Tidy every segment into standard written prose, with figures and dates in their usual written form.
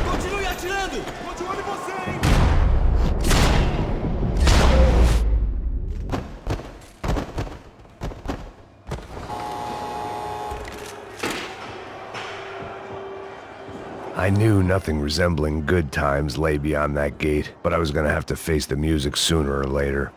Continue atirando! Tô de olho em você, hein? I knew nothing resembling good times lay beyond that gate, but I was gonna have to face the music sooner or later.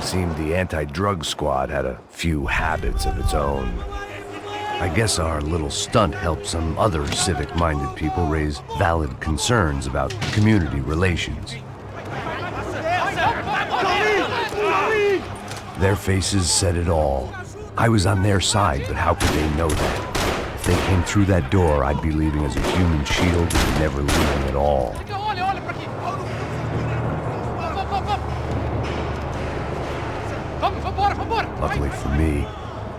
Seemed the anti-drug squad had a few habits of its own. I guess our little stunt helped some other civic-minded people raise valid concerns about community relations. Their faces said it all. I was on their side, but how could they know that? If they came through that door, I'd be leaving as a human shield and never leaving at all. Luckily for me,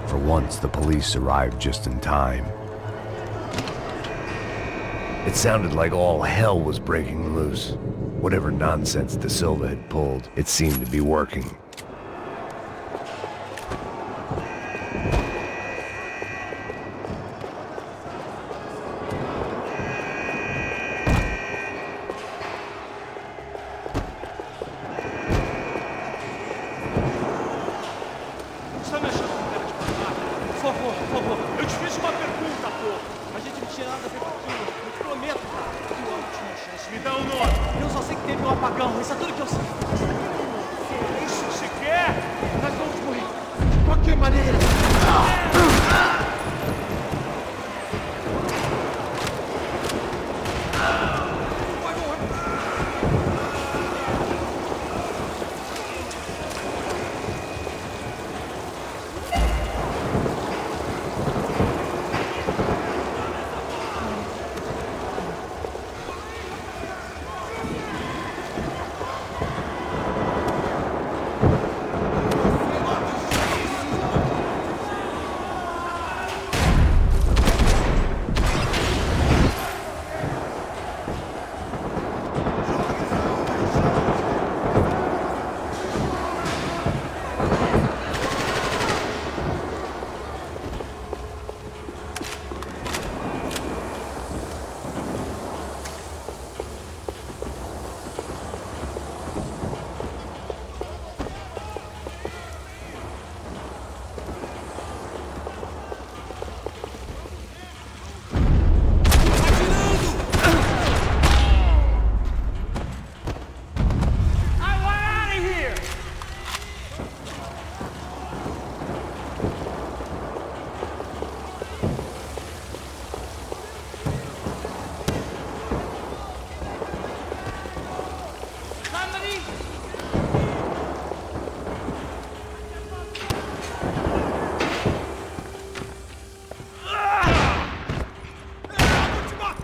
for once the police arrived just in time. It sounded like all hell was breaking loose. Whatever nonsense De Silva had pulled, it seemed to be working.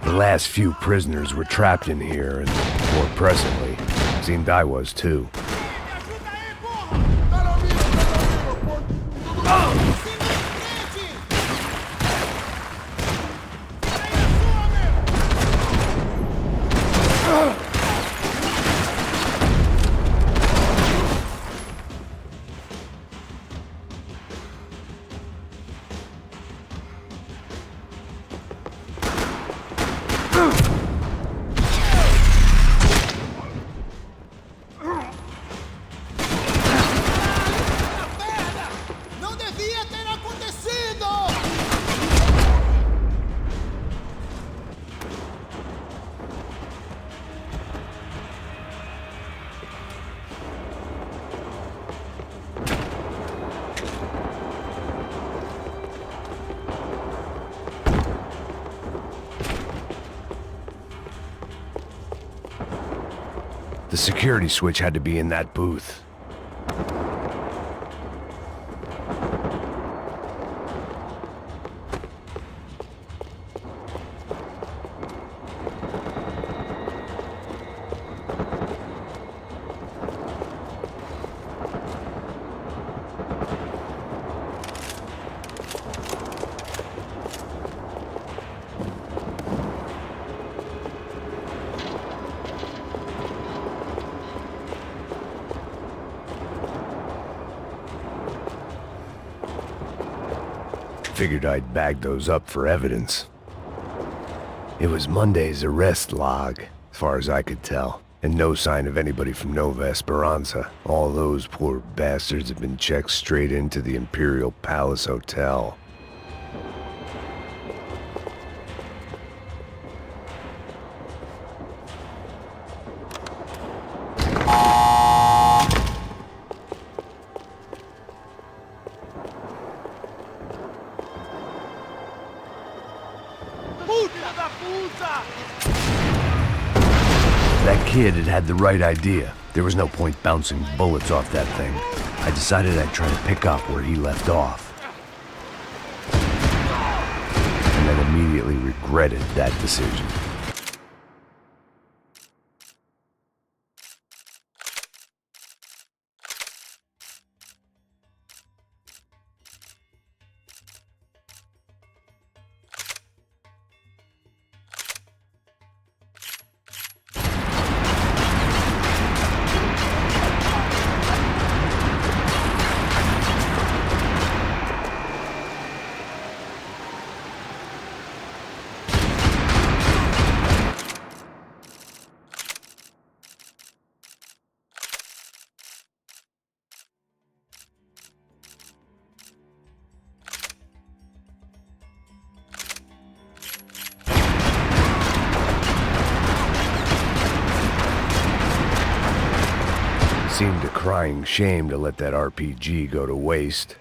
The last few prisoners were trapped in here, and more presently, seemed I was too. The security switch had to be in that booth. figured I'd bag those up for evidence. It was Monday's arrest log, as far as I could tell, and no sign of anybody from Nova Esperanza. All those poor bastards had been checked straight into the Imperial Palace Hotel. That kid had had the right idea. There was no point bouncing bullets off that thing. I decided I'd try to pick up where he left off. And then immediately regretted that decision. Seemed a crying shame to let that RPG go to waste.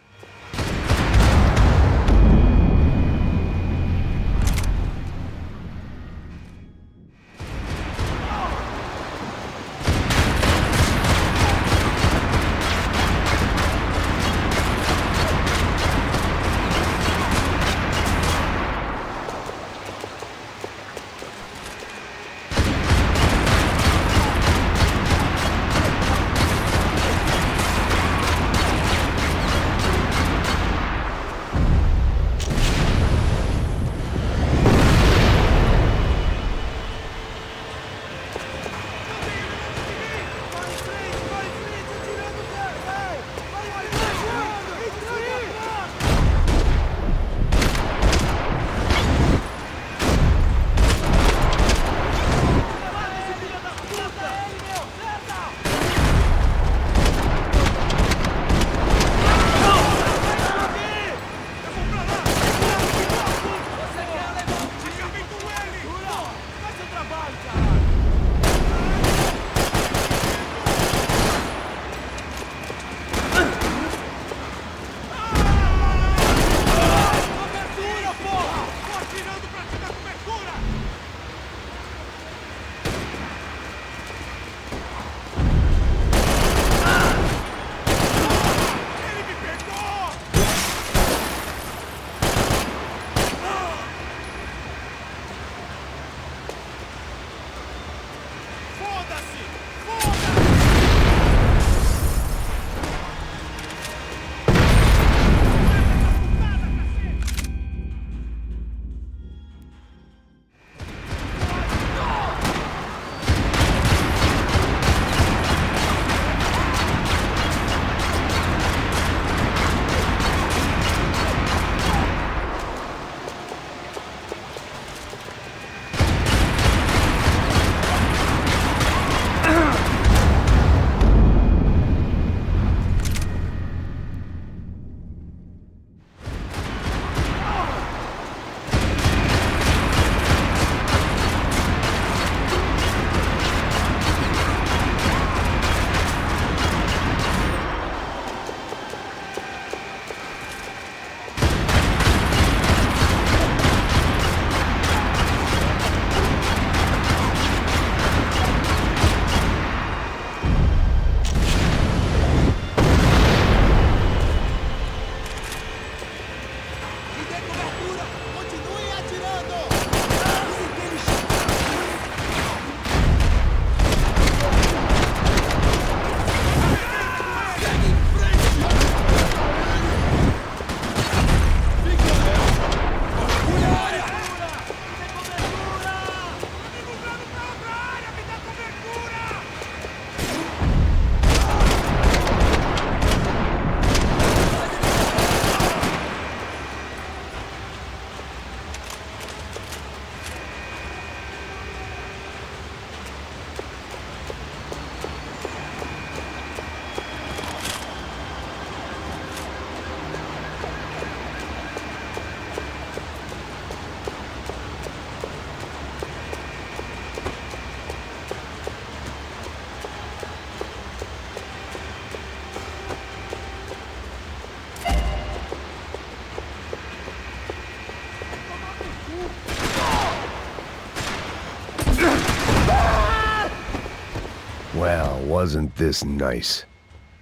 wasn't this nice?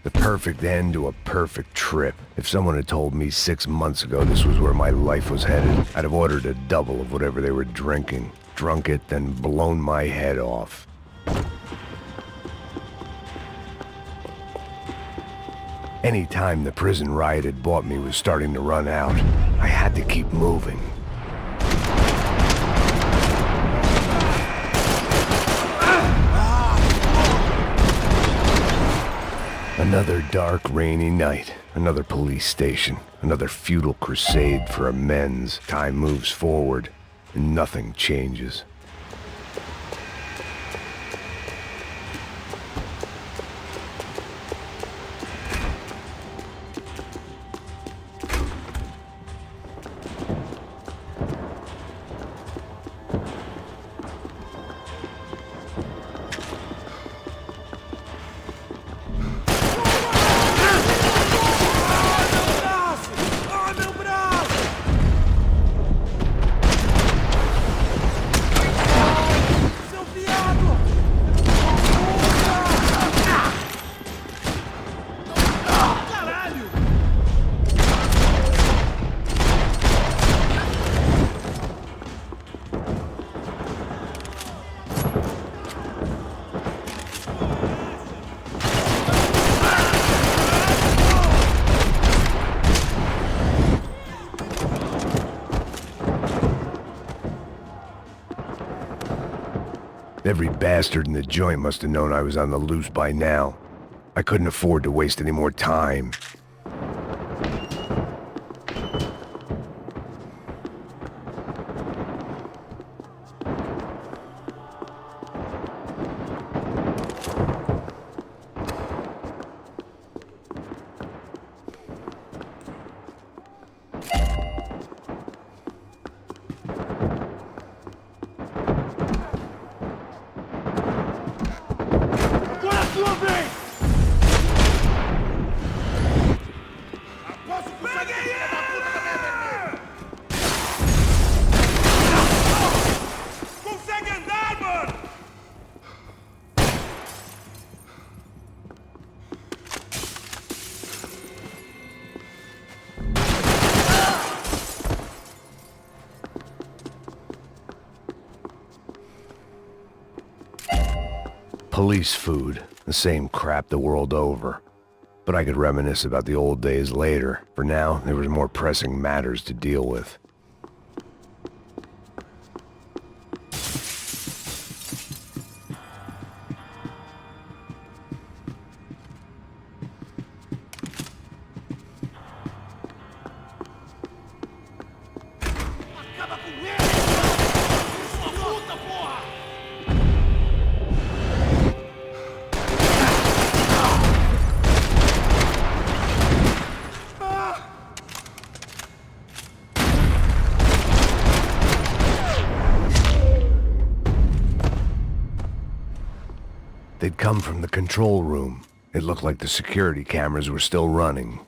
The perfect end to a perfect trip. If someone had told me 6 months ago this was where my life was headed, I'd have ordered a double of whatever they were drinking, drunk it, then blown my head off. Any time the prison riot had bought me was starting to run out, I had to keep moving. Another dark, rainy night, another police station, another futile crusade for amends. Time moves forward, and nothing changes. Every bastard in the joint must have known I was on the loose by now. I couldn't afford to waste any more time. Police food, the same crap the world over. But I could reminisce about the old days later. For now, there was more pressing matters to deal with. They'd come from the control room. It looked like the security cameras were still running.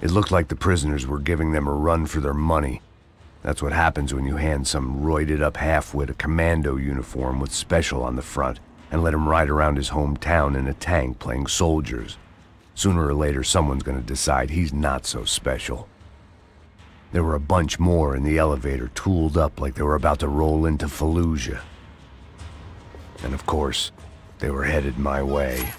It looked like the prisoners were giving them a run for their money. That's what happens when you hand some roided-up halfwit a commando uniform with special on the front and let him ride around his hometown in a tank playing soldiers. Sooner or later, someone's gonna decide he's not so special. There were a bunch more in the elevator, tooled up like they were about to roll into Fallujah. And of course, they were headed my way.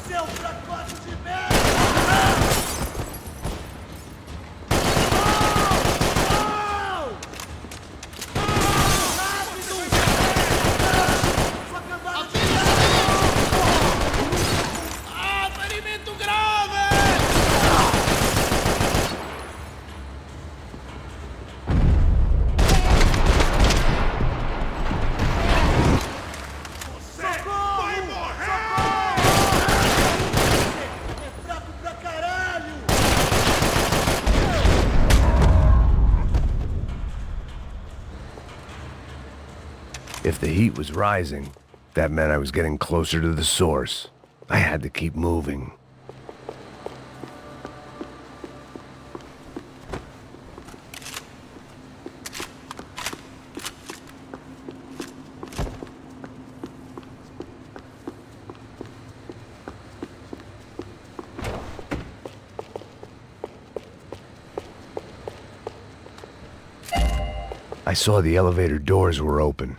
Seu fracasso de merda! Sua cambada de ferimento grave! Você vai morrer! É fraco pra caralho! If the heat was rising, that meant I was getting closer to the source. I had to keep moving. I saw the elevator doors were open.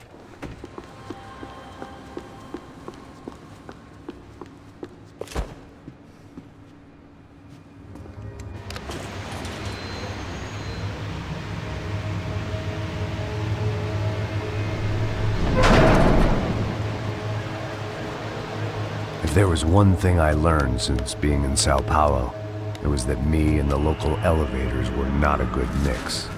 If there was one thing I learned since being in Sao Paulo, it was that me and the local elevators were not a good mix.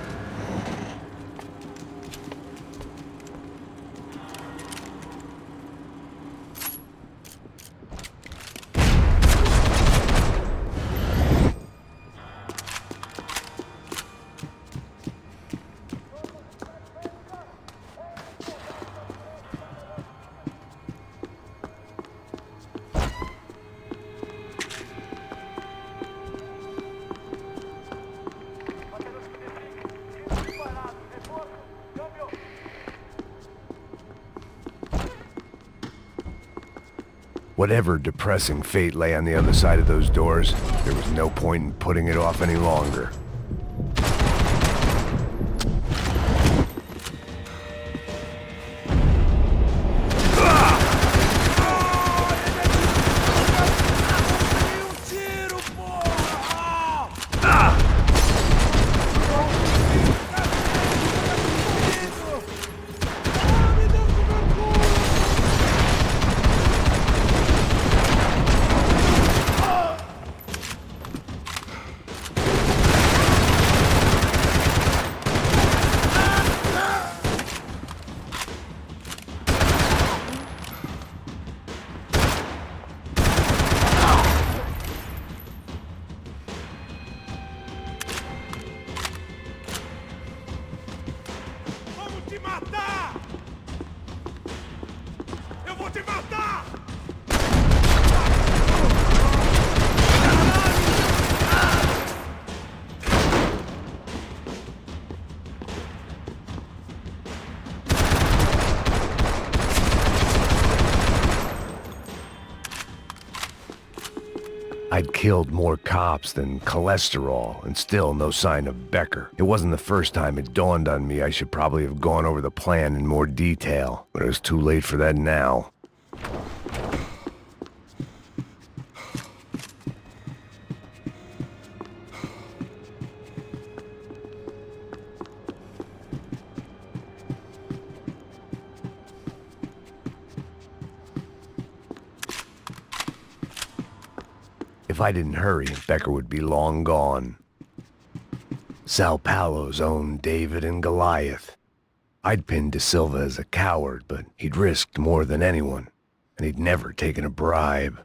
Whatever depressing fate lay on the other side of those doors, there was no point in putting it off any longer. I'd killed more cops than cholesterol, and still no sign of Becker. It wasn't the first time it dawned on me I should probably have gone over the plan in more detail, but it was too late for that now. If I didn't hurry, Becker would be long gone. Sao Paulo's own David and Goliath. I'd pinned De Silva as a coward, but he'd risked more than anyone, and he'd never taken a bribe.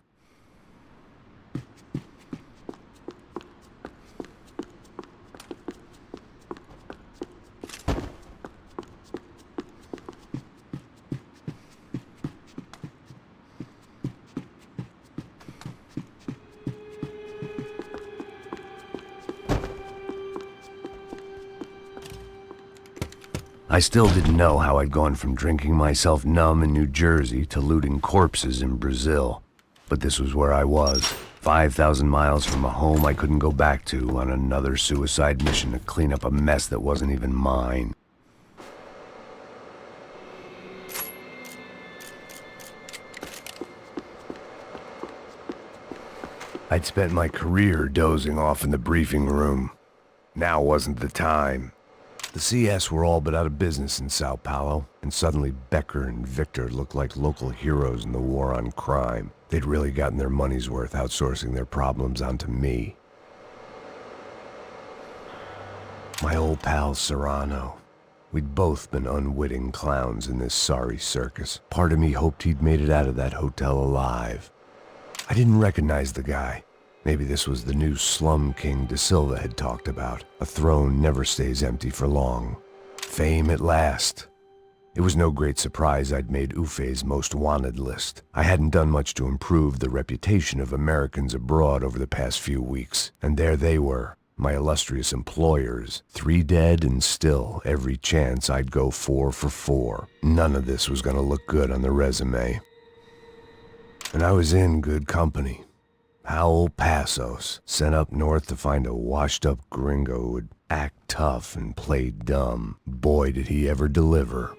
I still didn't know how I'd gone from drinking myself numb in New Jersey to looting corpses in Brazil. But this was where I was, 5,000 miles from a home I couldn't go back to, on another suicide mission to clean up a mess that wasn't even mine. I'd spent my career dozing off in the briefing room. Now wasn't the time. The CS were all but out of business in Sao Paulo, and suddenly Becker and Victor looked like local heroes in the war on crime. They'd really gotten their money's worth outsourcing their problems onto me. My old pal Serrano. We'd both been unwitting clowns in this sorry circus. Part of me hoped he'd made it out of that hotel alive. I didn't recognize the guy. Maybe this was the new slum king De Silva had talked about. A throne never stays empty for long. Fame at last. It was no great surprise I'd made Ufe's most wanted list. I hadn't done much to improve the reputation of Americans abroad over the past few weeks, and there they were, my illustrious employers, 3 dead and still every chance I'd go 4 for 4. None of this was gonna look good on the resume. And I was in good company. Howell Passos, sent up north to find a washed-up gringo who would act tough and play dumb. Boy, did he ever deliver.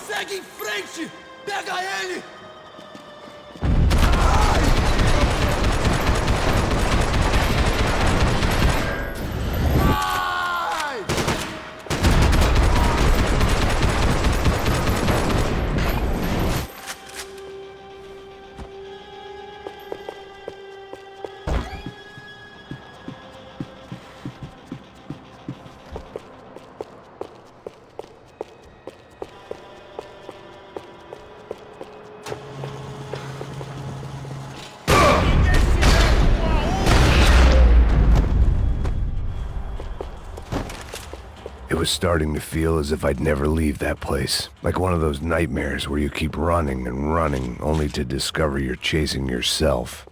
Segue em frente! Pega ele! It was starting to feel as if I'd never leave that place. Like one of those nightmares where you keep running and running, only to discover you're chasing yourself.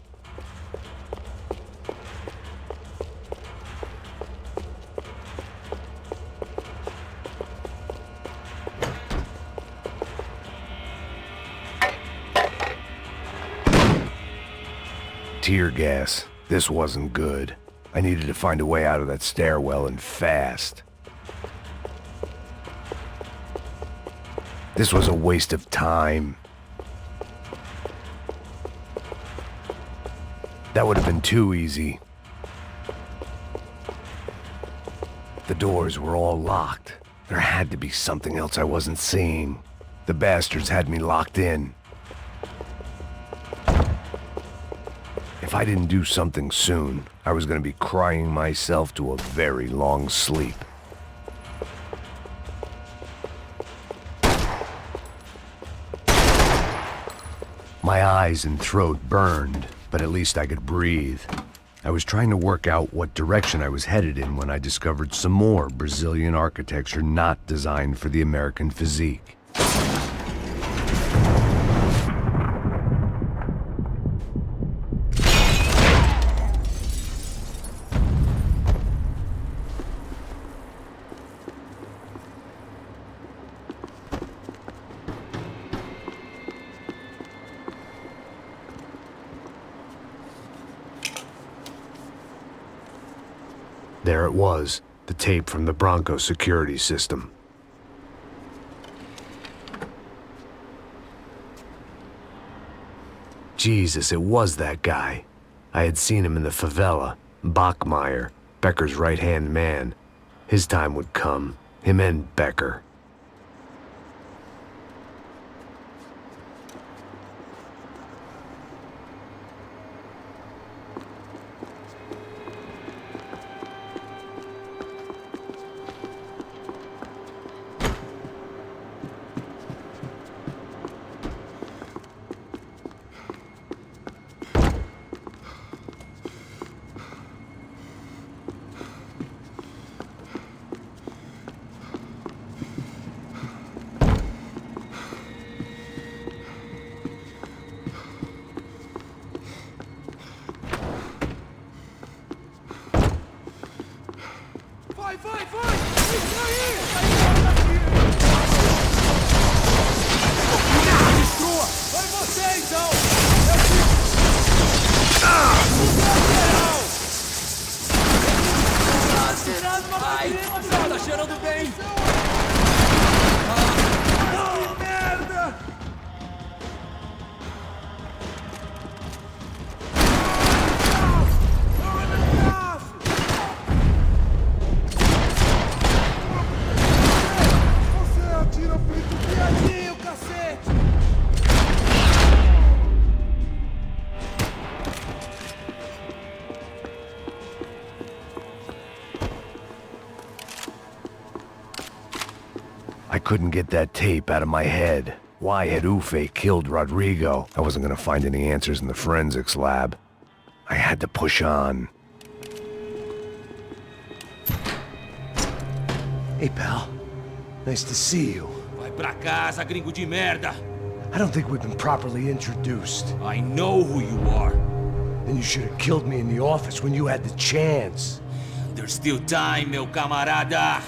Tear gas. This wasn't good. I needed to find a way out of that stairwell and fast. This was a waste of time. That would have been too easy. The doors were all locked. There had to be something else I wasn't seeing. The bastards had me locked in. If I didn't do something soon, I was going to be crying myself to a very long sleep. My eyes and throat burned, but at least I could breathe. I was trying to work out what direction I was headed in when I discovered some more Brazilian architecture not designed for the American physique. There it was, the tape from the Bronco security system. Jesus, it was that guy. I had seen him in the favela. Bachmeyer, Becker's right-hand man. His time would come. Him and Becker. couldn't get that tape out of my head. Why had Ufe killed Rodrigo? I wasn't gonna find any answers in the forensics lab. I had to push on. Hey, pal. Nice to see you. Vai pra casa, gringo de merda. I don't think we've been properly introduced. I know who you are. Then you should have killed me in the office when you had the chance. There's still time, meu camarada.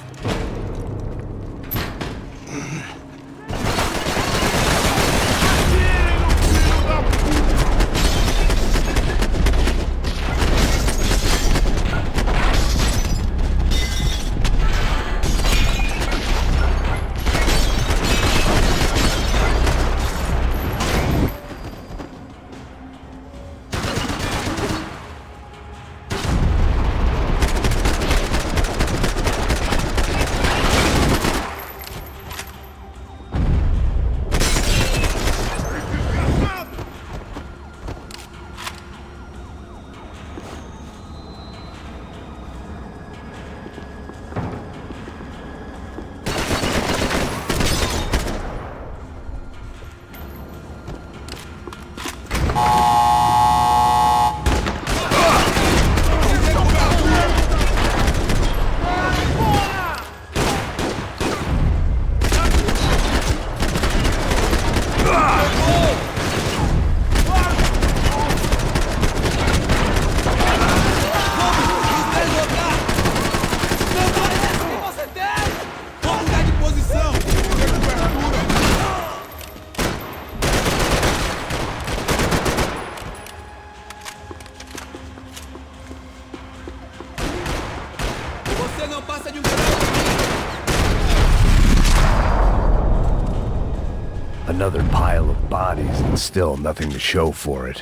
Another pile of bodies and still nothing to show for it.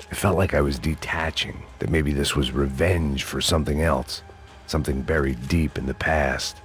It felt like I was detaching, that maybe this was revenge for something else, something buried deep in the past.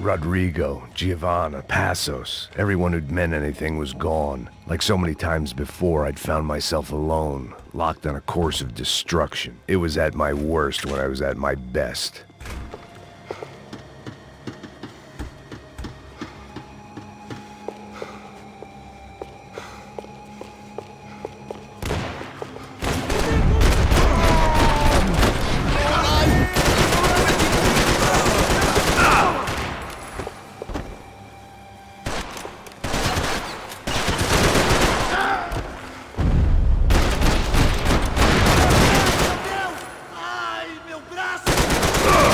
Rodrigo, Giovanna, Passos, everyone who'd meant anything was gone. Like so many times before, I'd found myself alone, locked on a course of destruction. It was at my worst when I was at my best. Ai, meu braço!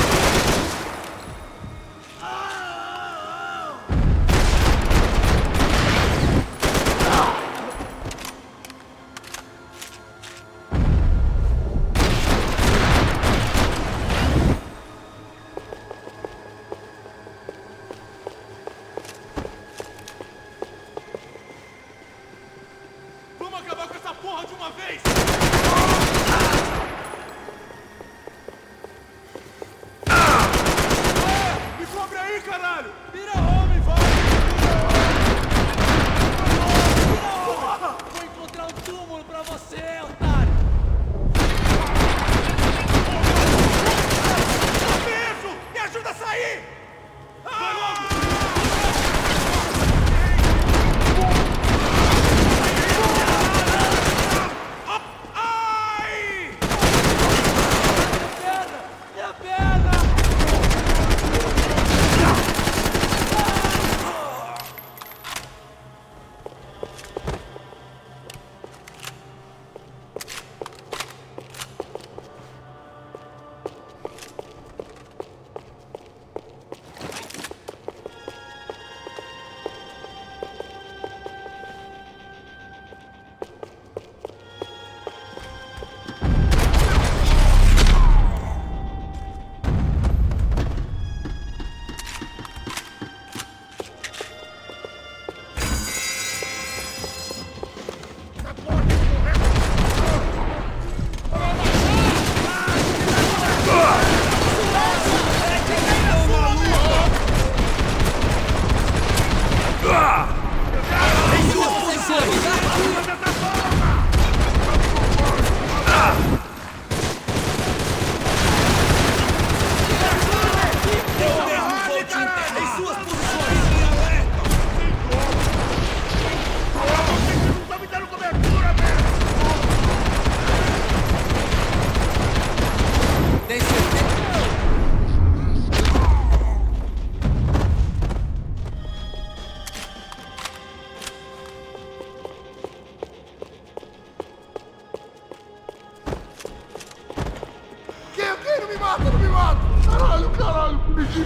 Perdi!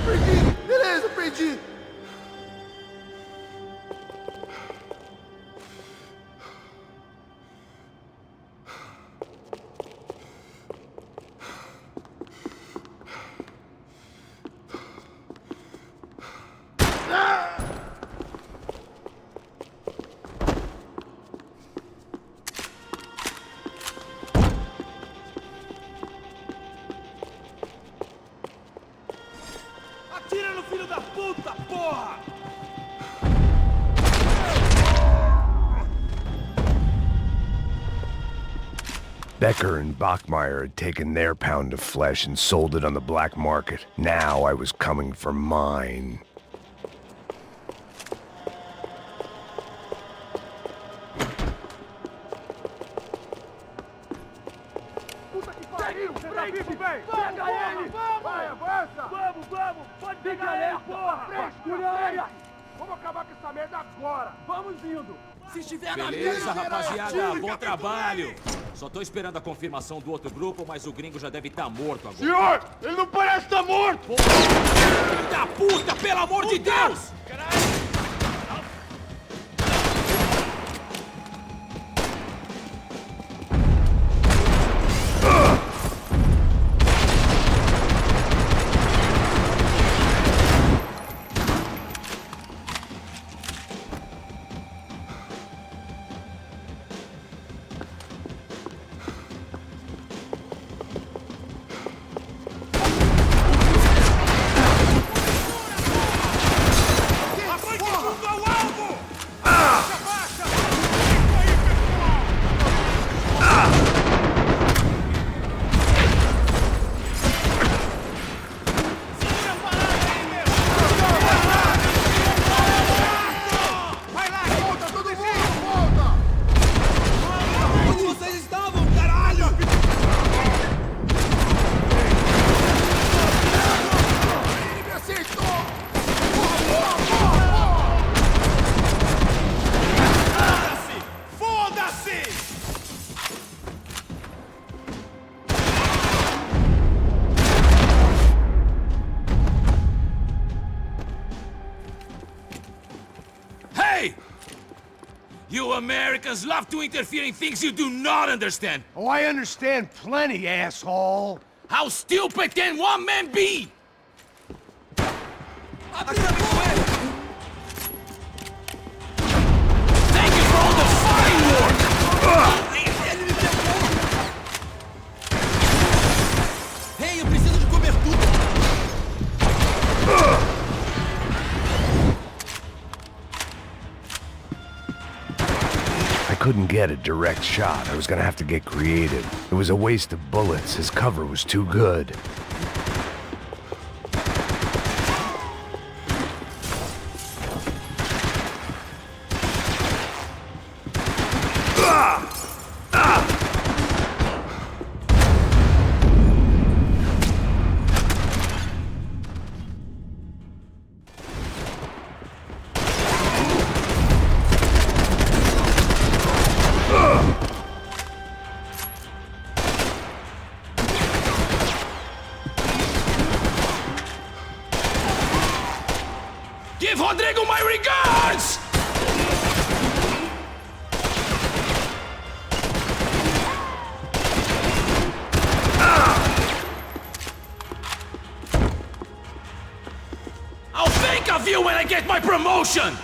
Beleza, perdi! Atira no filho da puta, porra! Becker and Bachmeyer had taken their pound of flesh and sold it on the black market. Now I was coming for mine. Puta que pariu! Você tá vivo, velho! Pega ele! Vai, avança! Vamos! Pode pegar ele, porra! Vasculha! Vamos acabar com essa merda agora! Vamos indo! Se estiver na mesa, rapaziada, bom trabalho! Só tô esperando a confirmação do outro grupo, mas o gringo já deve estar morto agora. Senhor! Ele não parece estar morto! Filho da puta, pelo amor de Deus! You Americans love to interfere in things you do not understand! Oh, I understand plenty, asshole! How stupid can one man be? Thank you for all the fine work! Hey, eu preciso de cobertura! I couldn't get a direct shot. I was gonna have to get creative. It was a waste of bullets. His cover was too good. Give Rodrigo my regards! I'll think of you when I get my promotion!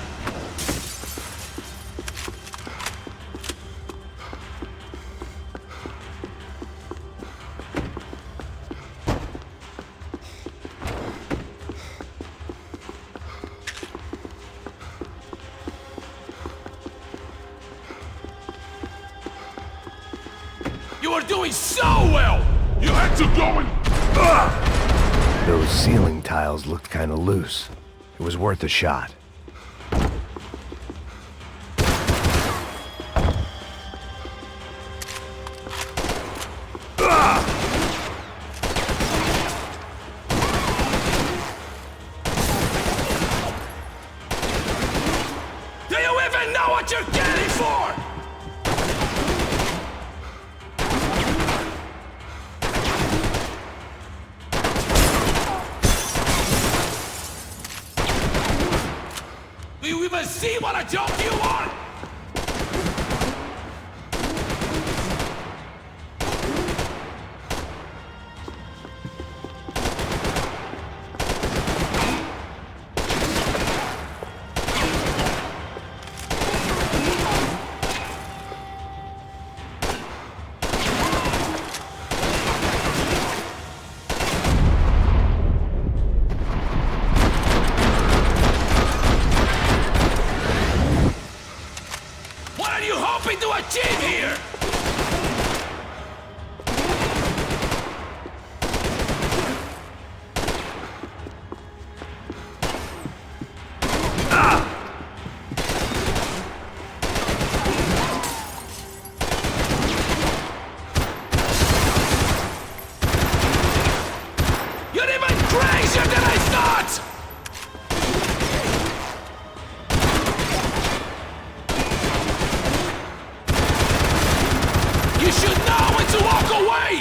You were doing so well! You had to go and... Those ceiling tiles looked kinda loose. It was worth a shot. Do you even know what you're getting for? What a joke you want! To achieve here! You're even crazier than I thought! You should know when to walk away!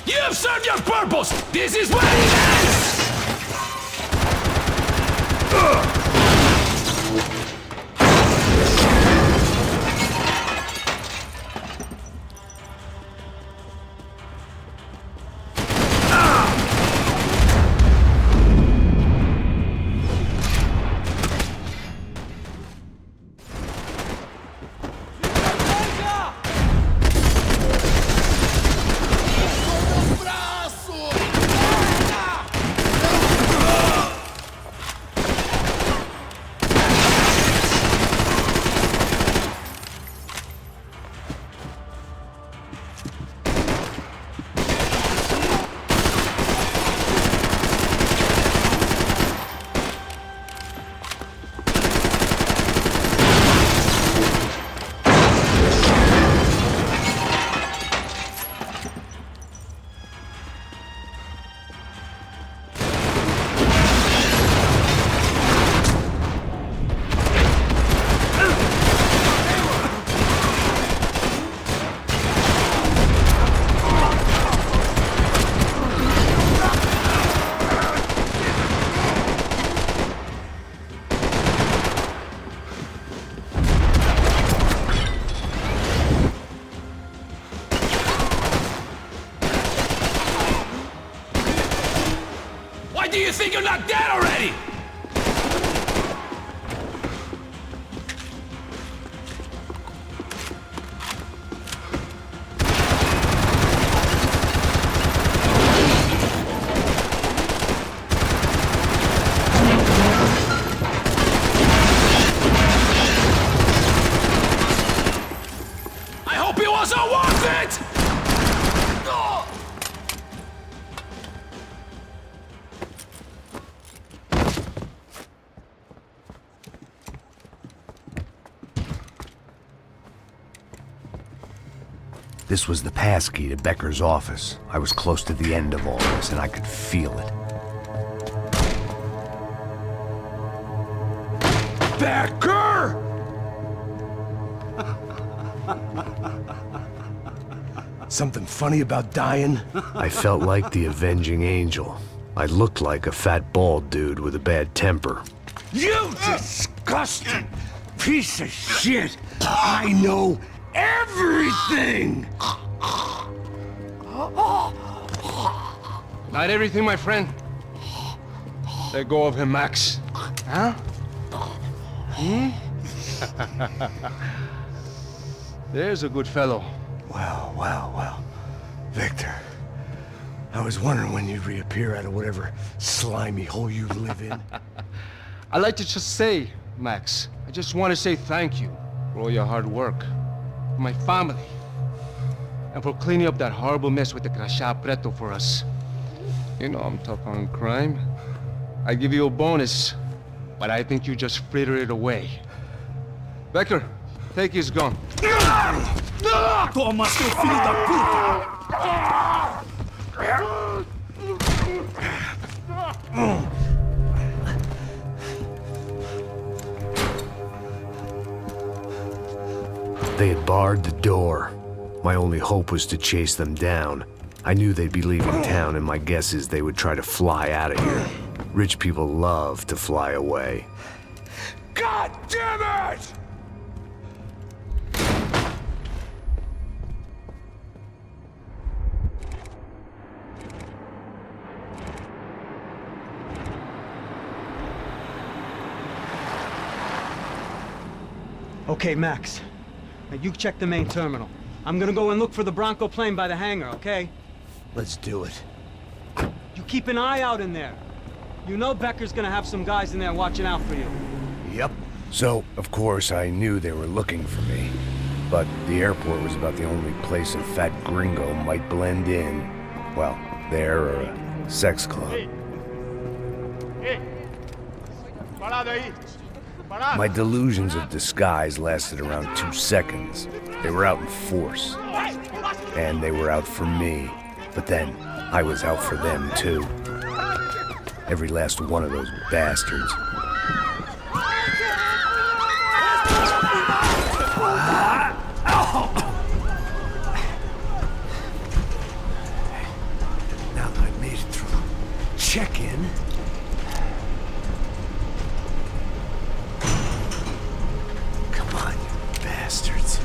You have served your purpose! This is where it ends! Do you think you're not dead already? I hope it wasn't worth it! This was the passkey to Becker's office. I was close to the end of all this, and I could feel it. Becker! Something funny about dying? I felt like the avenging angel. I looked like a fat bald dude with a bad temper. You disgusting piece of shit! I know everything! Not everything, my friend. Let go of him, Max. Huh? There's a good fellow. Well, well, well. Victor, I was wondering when you'd reappear out of whatever slimy hole you live in. I'd like to just say, Max, I just want to say thank you for all your hard work, for my family, and for cleaning up that horrible mess with the Crachá Preto for us. You know I'm tough on crime. I give you a bonus, but I think you just fritter it away. Becker, take his gun. Toma, seu filho da puta! They had barred the door. My only hope was to chase them down. I knew they'd be leaving town, and my guess is they would try to fly out of here. Rich people love to fly away. God damn it! Okay, Max. Now you check the main terminal. I'm gonna go and look for the Bronco plane by the hangar, okay? Let's do it. You keep an eye out in there. You know Becker's gonna have some guys in there watching out for you. Yep. So, of course, I knew they were looking for me. But the airport was about the only place a fat gringo might blend in. Well, there or a sex club. My delusions of disguise lasted around 2 seconds. They were out in force. And they were out for me. But then, I was out for them, too. Every last one of those bastards. Now that I've made it through check-in, come on, you bastards.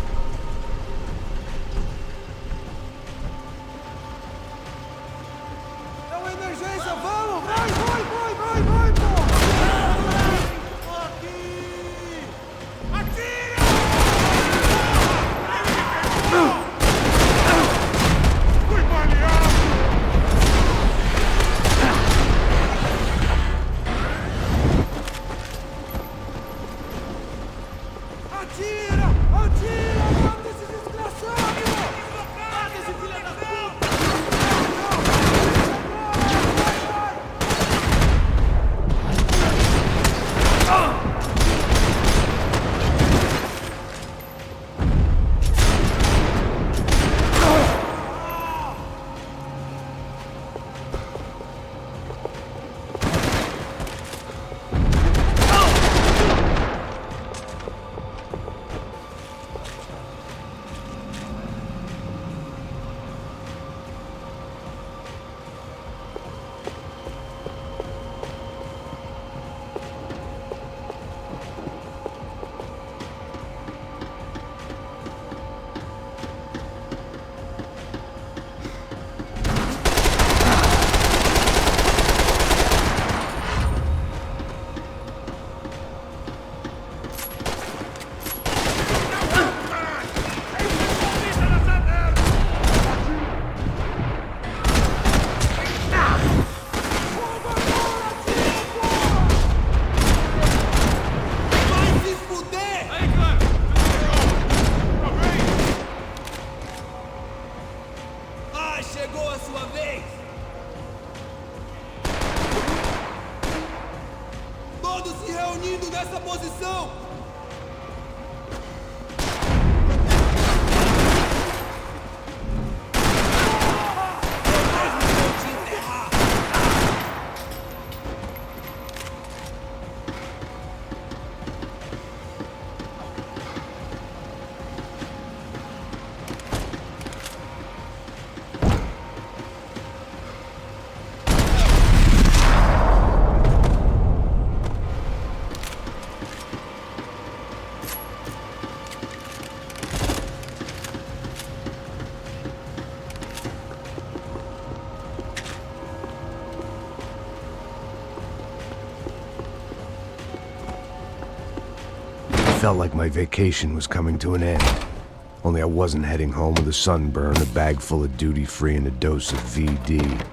Felt like my vacation was coming to an end. Only I wasn't heading home with a sunburn, a bag full of duty-free, and a dose of VD.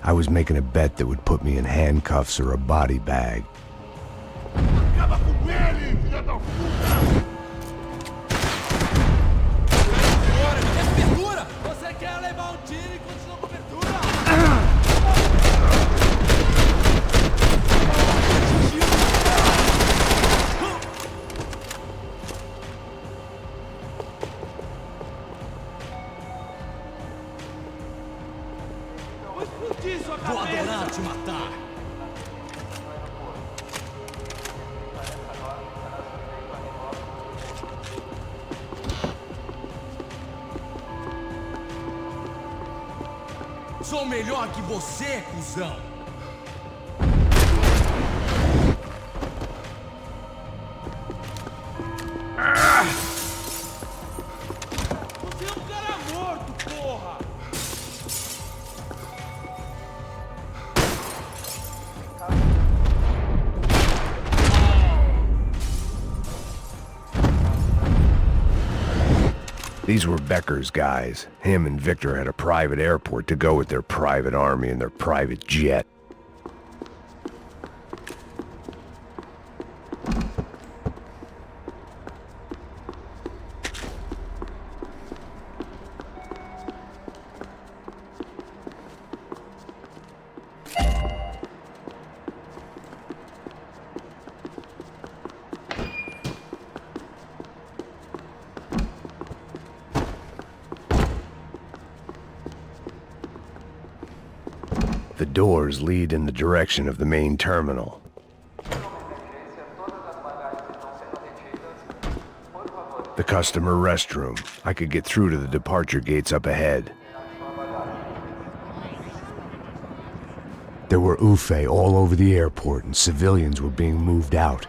I was making a bet that would put me in handcuffs or a body bag. Acaba com ele, filha da puta! Cobertura! Você quer levar um tiro e continua cobertura? Vou adorar te matar! sou melhor que você, cuzão! Você é um cara morto, porra! These were Becker's guys. Him and Victor had a private airport to go with their private army and their private jet. The doors lead in the direction of the main terminal. The customer restroom. I could get through to the departure gates up ahead. There were UFE all over the airport and civilians were being moved out.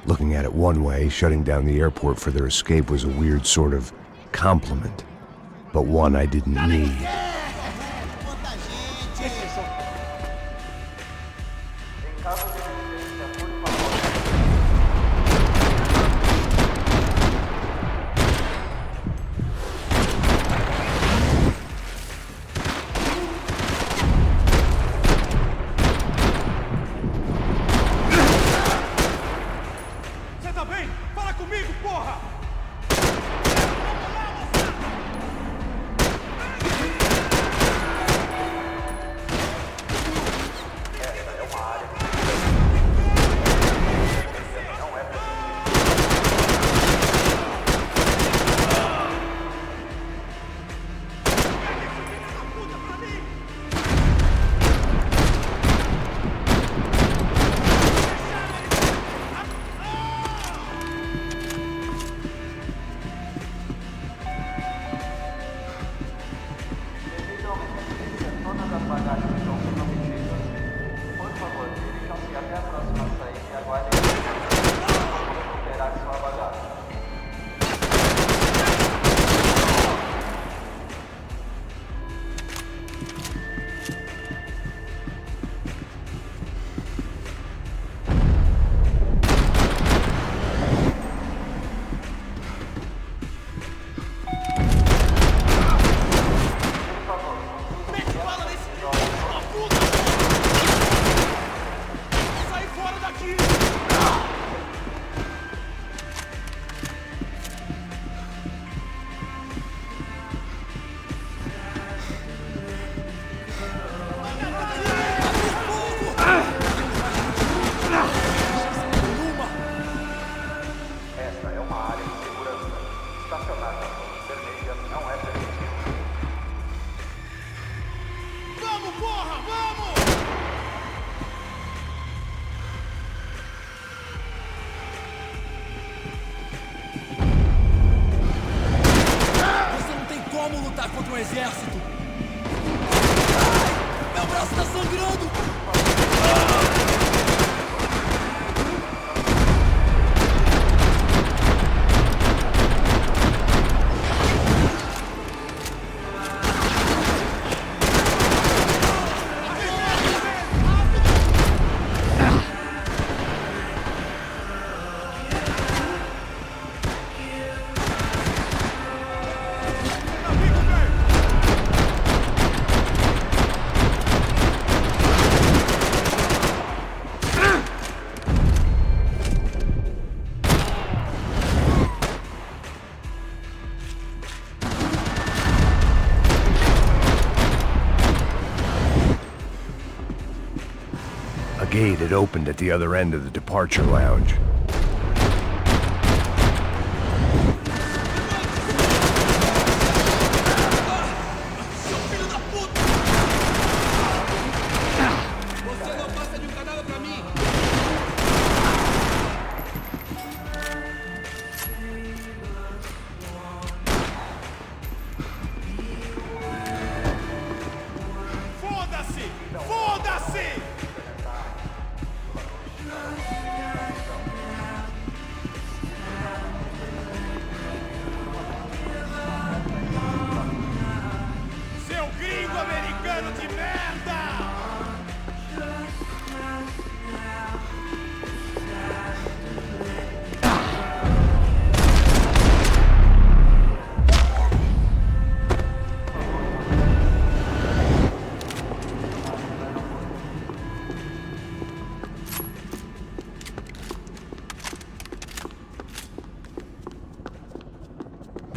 Looking at it one way, shutting down the airport for their escape was a weird sort of compliment, but one I didn't need. Contra um exército! Meu braço tá sangrando! A gate had opened at the other end of the departure lounge. Foda!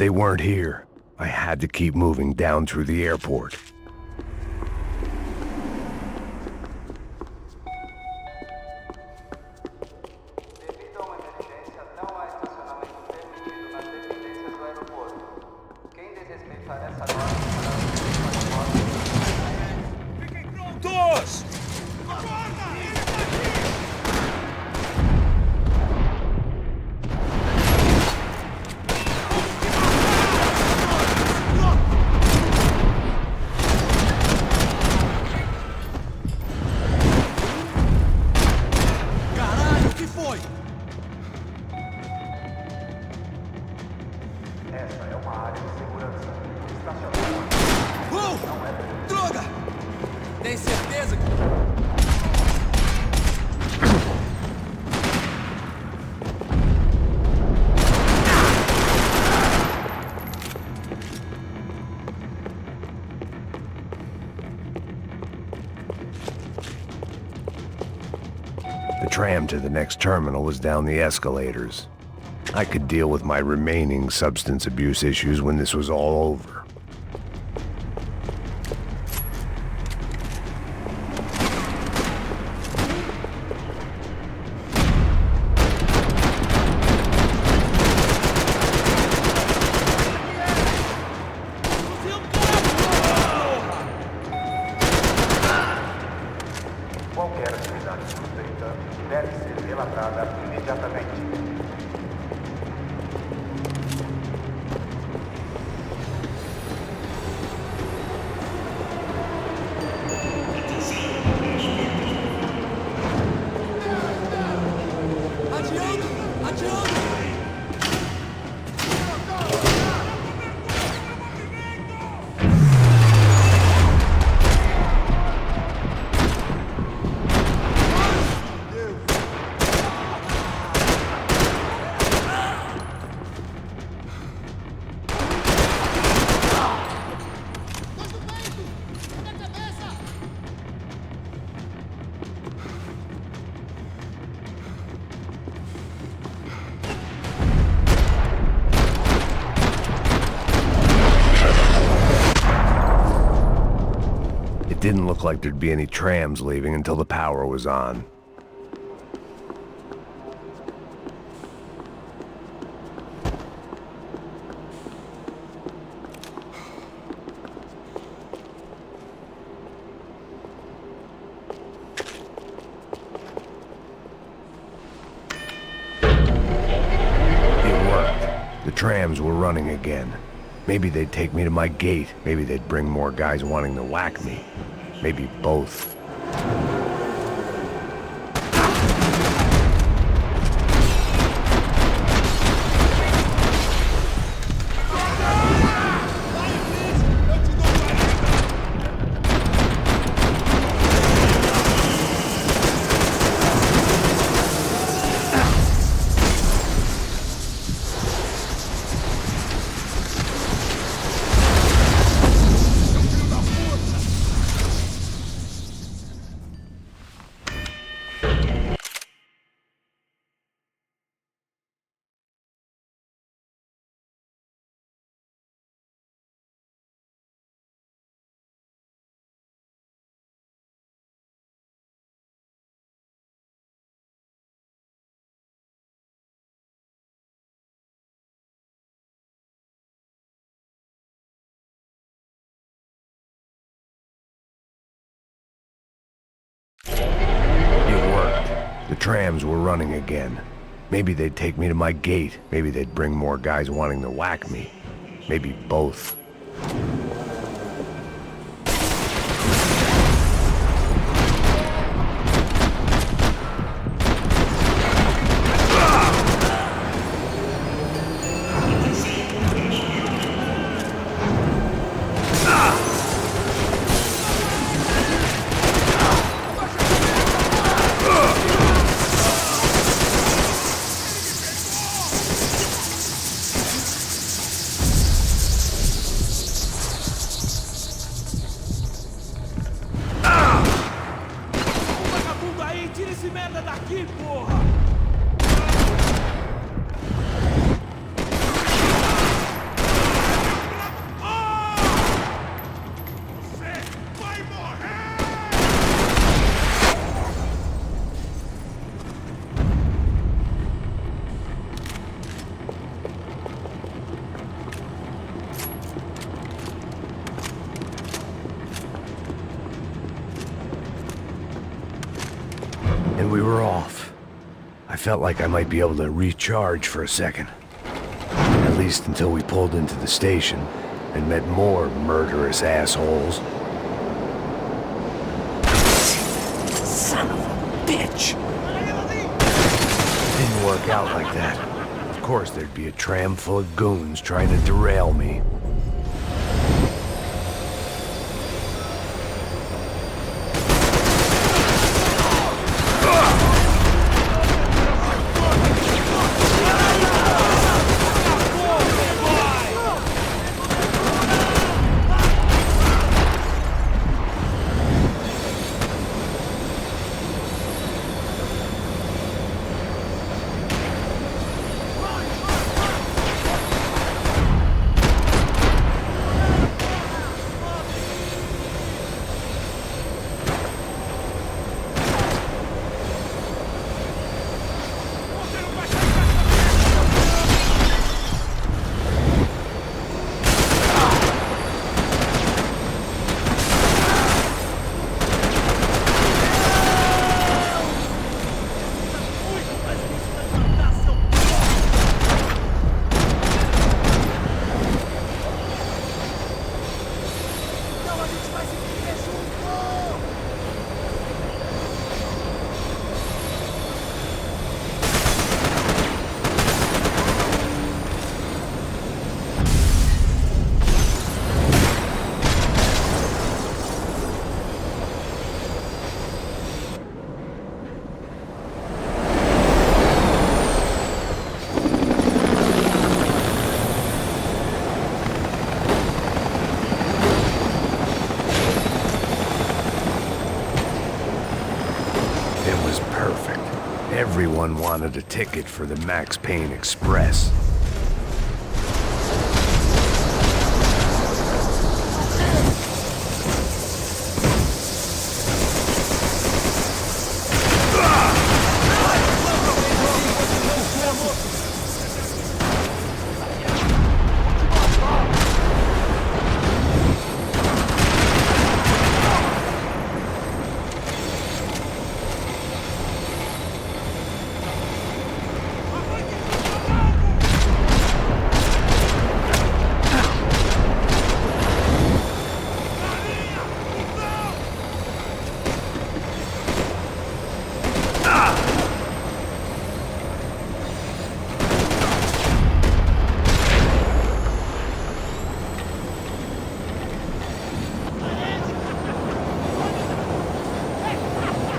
They weren't here. I had to keep moving down through the airport. Devido a uma emergência, não há estacionamento permitido nas dependências do aeroporto. Quem desrespeitar essa norma será Fiquem prontos! Acorda! Ele tá aqui! Caralho, o que foi? Essa é uma área de segurança. Estacionamento. Droga! Tem certeza que... The tram to the next terminal was down the escalators. I could deal with my remaining substance abuse issues when this was all over. Qualquer atividade suspeita deve ser relatada imediatamente. Adianta! Adianta! It didn't look like there'd be any trams leaving until the power was on. It worked. The trams were running again. Maybe they'd take me to my gate. Maybe they'd bring more guys wanting to whack me. Maybe both. It worked. The trams were running again. Maybe they'd take me to my gate. Maybe they'd bring more guys wanting to whack me. Maybe both. and we were off. I felt like I might be able to recharge for a second. At least until we pulled into the station and met more murderous assholes. Son of a bitch! Didn't work out like that. Of course there'd be a tram full of goons trying to derail me. Everyone wanted a ticket for the Max Payne Express.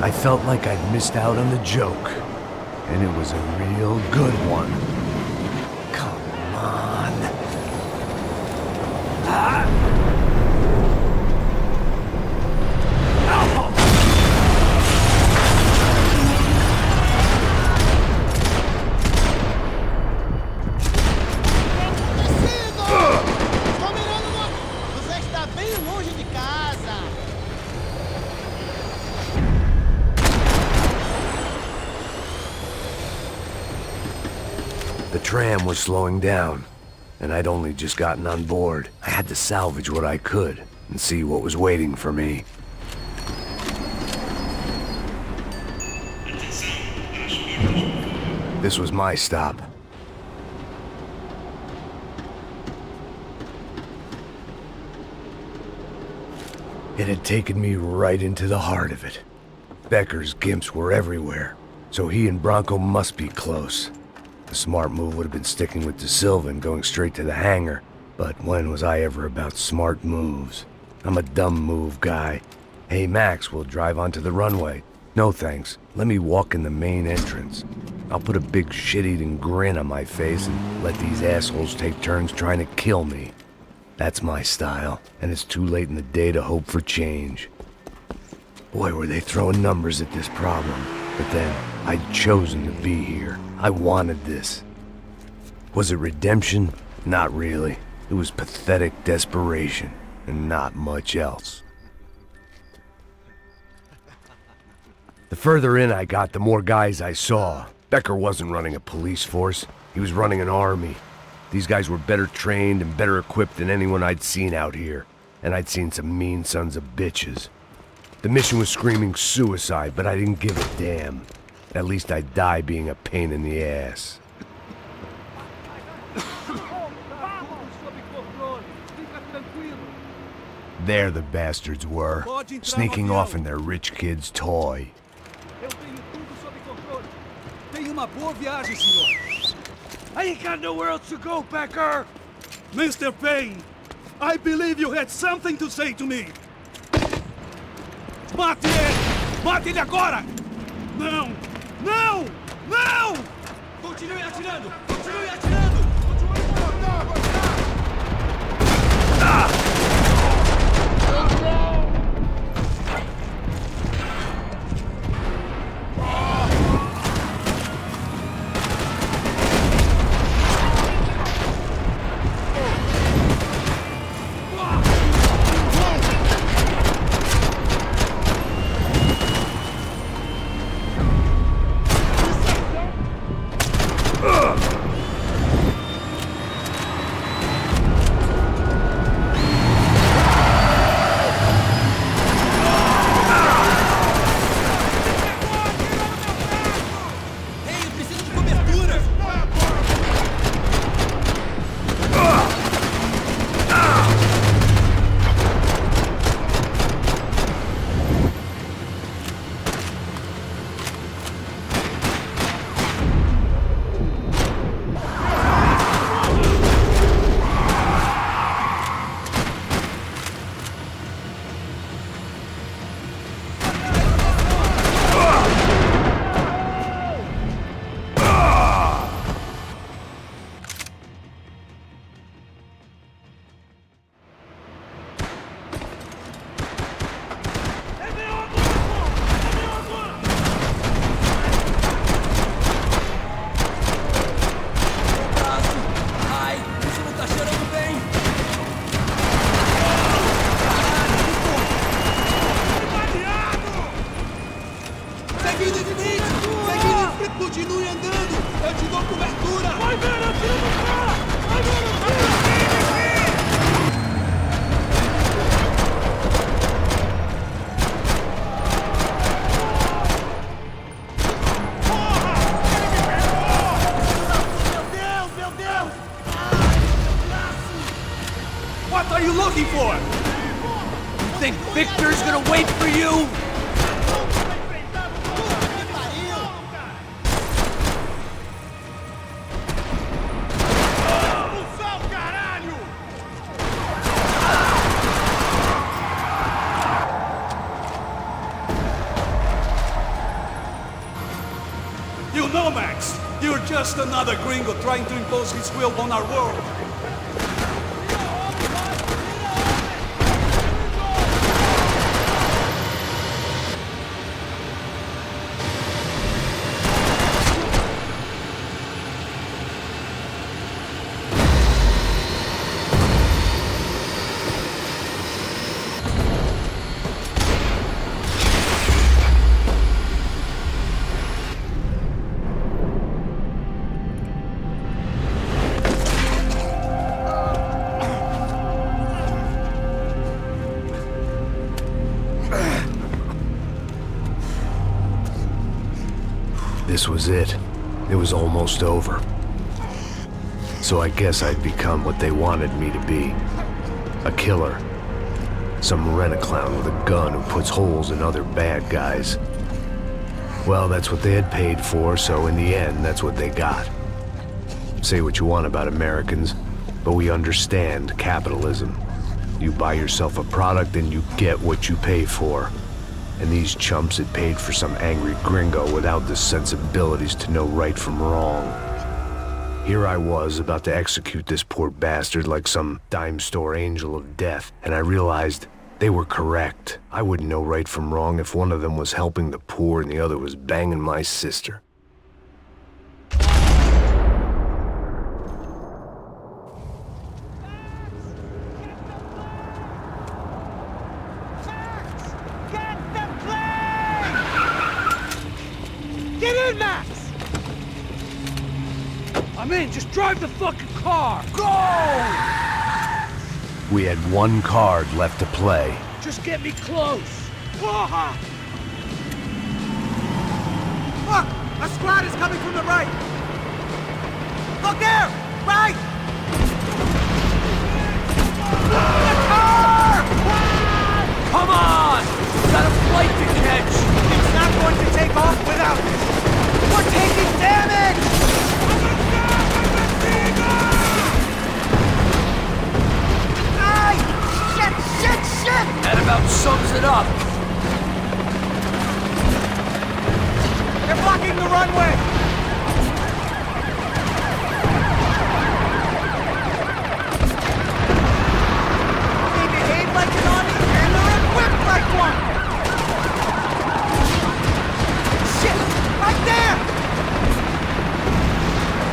I felt like I'd missed out on the joke, and it was a real good one. Come on. Você está bem longe de casa. The tram was slowing down, and I'd only just gotten on board. I had to salvage what I could and see what was waiting for me. This was my stop. It had taken me right into the heart of it. Becker's gimps were everywhere, so he and Bronco must be close. The smart move would have been sticking with De Silva and going straight to the hangar, but when was I ever about smart moves? I'm a dumb move guy. Hey Max, we'll drive onto the runway. No thanks, let me walk in the main entrance. I'll put a big shit-eating grin on my face and let these assholes take turns trying to kill me. That's my style, and it's too late in the day to hope for change. Boy, were they throwing numbers at this problem. But then, I'd chosen to be here. I wanted this. Was it redemption? Not really. It was pathetic desperation, and not much else. The further in I got, the more guys I saw. Becker wasn't running a police force. He was running an army. These guys were better trained and better equipped than anyone I'd seen out here. And I'd seen some mean sons of bitches. The mission was screaming suicide, but I didn't give a damn. At least I'd die being a pain in the ass. There the bastards were, sneaking off in their rich kid's toy. Eu tenho tudo sob controle. Tenha uma boa viagem, senhor. I ain't got nowhere else to go, Becker! Mr. Payne, I believe you had something to say to me. Mate ele! Mate ele agora! Não! Não! Não! Continue atirando! Continue atirando! Continue andando! Eu te dou cobertura! Vai ver, atira no cara! Vai ver, Porra! Meu Deus, meu Deus! What are you looking for? You think Victor's gonna wait for you? You know, Max, you're just another gringo trying to impose his will on our world. This was it. It was almost over. So I guess I'd become what they wanted me to be. A killer. Some rent-a-clown with a gun who puts holes in other bad guys. Well, that's what they had paid for, so in the end, that's what they got. Say what you want about Americans, but we understand capitalism. You buy yourself a product and you get what you pay for. And these chumps had paid for some angry gringo without the sensibilities to know right from wrong. Here I was, about to execute this poor bastard like some dime store angel of death, and I realized they were correct. I wouldn't know right from wrong if one of them was helping the poor and the other was banging my sister. Get in, Max! I'm in, just drive the fucking car! Go! We had one card left to play. Just get me close! Look! A squad is coming from the right! Look there! Right! Come on! Got a flight to catch! It's not going to take off without it! We're taking damage! Ay! Shit! That about sums it up. They're blocking the runway! They behave like an army and they're equipped like one! Shit! Right there!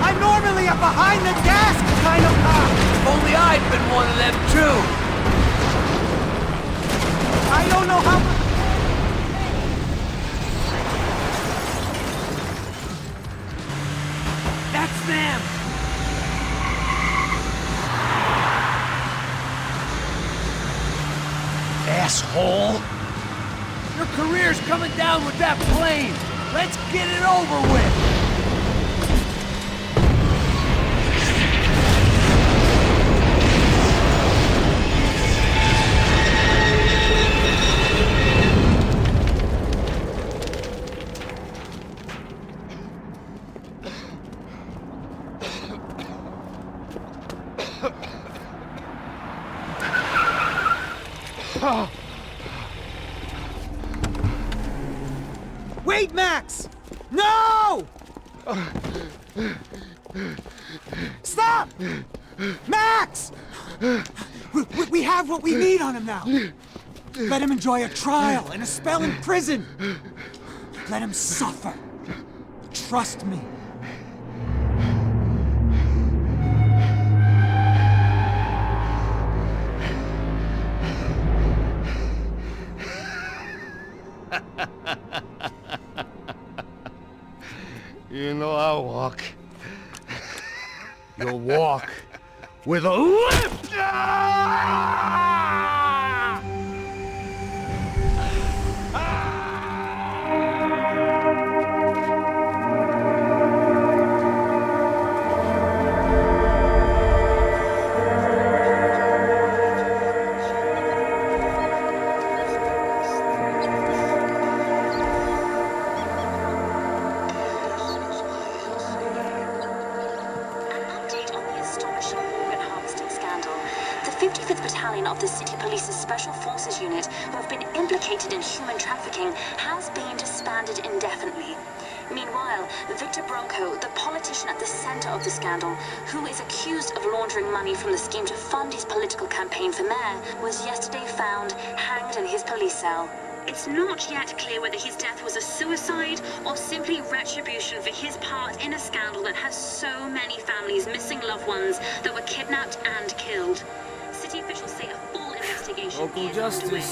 I'm normally a behind-the-desk kind of cop! If only I'd been one of them too. I don't know how... That's them! Asshole! Your career's coming down with that plane! Let's get it over with! Wait, Max! No! Stop! Max! We have what we need on him now. Let him enjoy a trial and a spell in prison. Let him suffer. Trust me. You know I'll walk. You'll walk with a limp! Of the City Police's Special Forces Unit, who have been implicated in human trafficking, has been disbanded indefinitely. Meanwhile, Victor Bronco, the politician at the center of the scandal, who is accused of laundering money from the scheme to fund his political campaign for mayor, was yesterday found hanged in his police cell. It's not yet clear whether his death was a suicide or simply retribution for his part in a scandal that has so many families missing loved ones that were kidnapped and killed. City officials say a full investigation is underway.